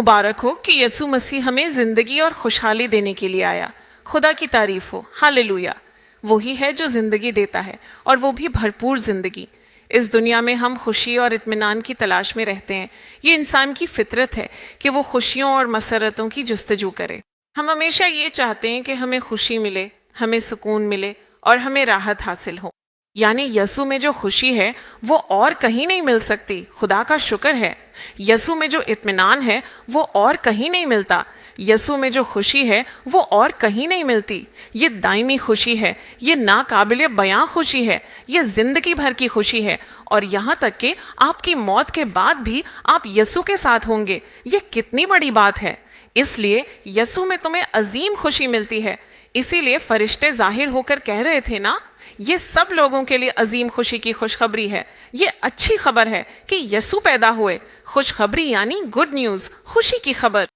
मुबारक हो कि यसु मसीह हमें ज़िंदगी और खुशहाली देने के लिए आया। खुदा की तारीफ हो, हालेलुया। वही है जो ज़िंदगी देता है, और वो भी भरपूर ज़िंदगी। इस दुनिया में हम खुशी और इत्मीनान की तलाश में रहते हैं। ये इंसान की फितरत है कि वो खुशियों और मसरतों की जुस्तजू करे। हम हमेशा ये चाहते हैं कि हमें खुशी मिले, हमें सुकून मिले और हमें राहत हासिल हो। यानी यसु में जो खुशी है वो और कहीं नहीं मिल सकती। खुदा का शुक्र है। यसु में जो इत्मीनान है वो और कहीं नहीं मिलता। यसु में जो खुशी है वो और कहीं नहीं मिलती। ये दायमी खुशी है, ये नाकाबिले बयां खुशी है, ये जिंदगी भर की खुशी है, और यहाँ तक कि आपकी मौत के बाद भी आप यसु के साथ होंगे। ये कितनी बड़ी बात है। इसलिए यसु में तुम्हें अजीम खुशी मिलती है। इसीलिए फरिश्ते जाहिर होकर कह रहे थे ना, ये सब लोगों के लिए अजीम खुशी की खुशखबरी है। ये अच्छी खबर है कि यसु पैदा हुए। खुशखबरी यानी गुड न्यूज़, खुशी की खबर।